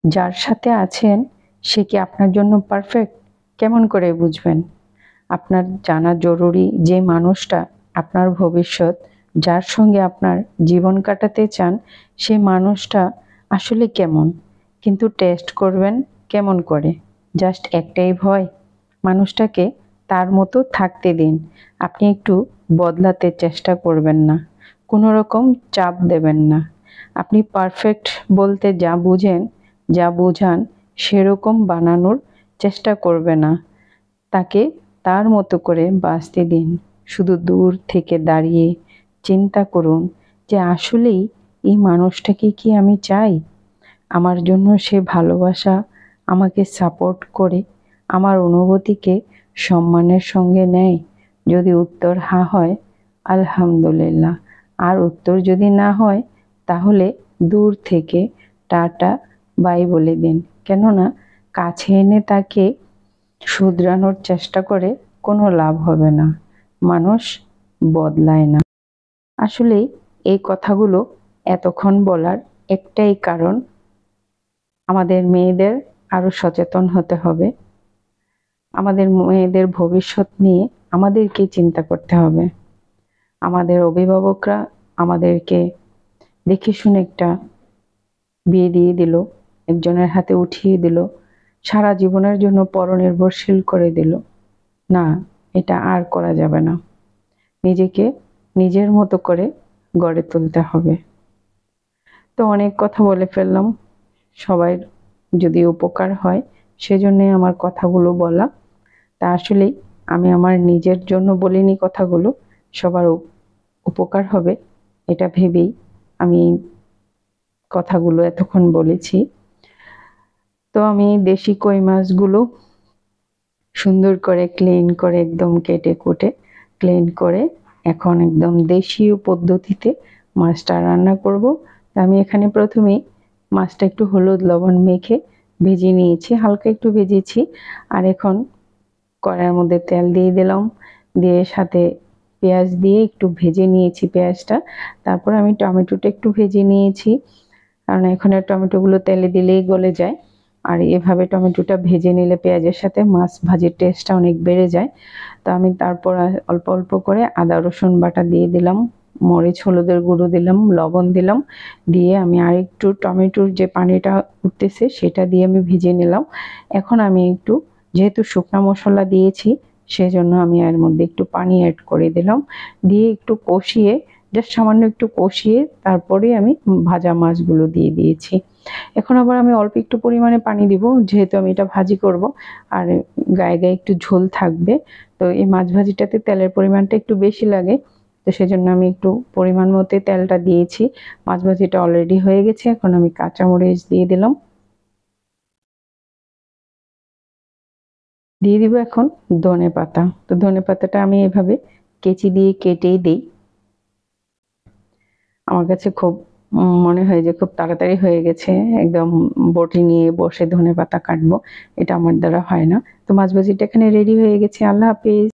যার সাথে আছেন সে কি আপনার জন্য পারফেক্ট? কেমন করে বুঝবেন? আপনার জানা জরুরি যে মানুষটা আপনার ভবিষ্যৎ, যার সঙ্গে আপনার জীবন কাটাতে চান, সে মানুষটা আসলে কেমন? কিন্তু টেস্ট করবেন কেমন করে? জাস্ট একটাই ভয়, মানুষটাকে তার মতো থাকতে দিন। আপনি একটু বদলাতে চেষ্টা করবেন না, কোনো রকম চাপ দেবেন না। আপনি পারফেক্ট বলতে যা বুঝেন, যা বোঝান সেরকম বানানোর চেষ্টা করবে না। তাকে তার মতো করে বাঁচতে দিন। শুধু দূর থেকে দাঁড়িয়ে চিন্তা করুন যে আসলেই এই মানুষটাকে কি আমি চাই? আমার জন্য সে ভালোবাসা আমাকে সাপোর্ট করে, আমার অনুভূতিকে সম্মানের সঙ্গে নেয়? যদি উত্তর হ্যাঁ হয়, আলহামদুলিল্লাহ। আর উত্তর যদি না হয়, তাহলে দূর থেকে টাটা বাই বলে দিন। কেননা কাছে এনে তাকে শুধরানোর চেষ্টা করে কোনো লাভ হবে না। মানুষ বদলায় না। আসলে এই কথাগুলো এতক্ষণ বলার একটাই কারণ, আমাদের মেয়েদের আরো সচেতন হতে হবে। আমাদের মেয়েদের ভবিষ্যৎ নিয়ে আমাদেরকে চিন্তা করতে হবে। আমাদের অভিভাবকরা আমাদেরকে দেখে শুনে একটা বিয়ে দিয়ে দিল, একজনের হাতে উঠিয়ে দিল, সারা জীবনের জন্য পরনির্ভরশীল করে দিল। না, এটা আর করা যাবে না। নিজেকে নিজের মতো করে গড়ে তুলতে হবে। তো অনেক কথা বলে ফেললাম, সবার যদি উপকার হয় সেজন্যই আমার কথাগুলো বলা। তা আসলেই আমি আমার নিজের জন্য বলিনি কথাগুলো, সবার উপকার হবে এটা ভেবেই আমি কথাগুলো এতক্ষণ বলেছি। তো আমি দেশি কই মাছগুলো সুন্দর করে ক্লিন করে একদম কেটে কুটে ক্লিন করে এখন একদম দেশীয় পদ্ধতিতে মাছটা রান্না করব। আমি এখানে প্রথমেই মাছটা একটু হলুদ লবণ মেখে ভেজে নিয়েছি, হালকা একটু ভেজেছি। আর এখন কড়াইয়ের মধ্যে তেল দিয়ে দিলাম, দিয়ে সাথে পেঁয়াজ দিয়ে একটু ভেজে নিয়েছি পেঁয়াজটা। তারপর আমি টমেটোটা একটু ভেজে নিয়েছি, কারণ এখানে টমেটোগুলো তেলে দিলেই গলে যায়। আর এভাবে টমেটোটা ভেজে নিলে পেঁয়াজের সাথে মাছ ভাজির টেস্টটা অনেক বেড়ে যায়। তো আমি তারপর অল্প অল্প করে আদা রসুন বাটা দিয়ে দিলাম, মরিচ হলুদের গুঁড়ো দিলাম, লবণ দিলাম, দিয়ে আমি আরেকটু টমেটোর যে পানিটা উঠতেছে সেটা দিয়ে আমি ভিজে নিলাম। এখন আমি একটু, যেহেতু শুকনো মশলা দিয়েছি সেজন্য আমি এর মধ্যে একটু পানি অ্যাড করে দিলাম, দিয়ে একটু কষিয়ে, জাস্ট সামান্য একটু কষিয়ে তারপরে আমি ভাজা মাছগুলো দিয়ে দিয়েছি। এখন আবার আমি অল্প একটু পরিমাণে পানি দিব, যেহেতু আমি এটা ভাজি করব আর গায়ে গায়ে একটু ঝোল থাকবে। তো এই মাছ ভাজিটাতে তেলের পরিমাণটা একটু বেশি লাগে, তো সেজন্য আমি একটু পরিমাণ মতো তেলটা দিয়েছি। মাছ ভাজিটা অলরেডি হয়ে গেছে, এখন আমি কাঁচামরিচ দিয়ে দিলাম, দিয়ে দিব এখন ধনে পাতা। তো ধনে পাতাটা আমি এভাবে কেচি দিয়ে কেটেই দিই। আমার কাছে খুব মনে হয় যে খুব তাড়াতাড়ি হয়ে গেছে, একদম বটি নিয়ে বসে ধনেপাতা কাটবো, এটা আমার দ্বারা হয় না। তো মাছ ভাজিটা এখানে রেডি হয়ে গেছে। আল্লাহ হাফেজ।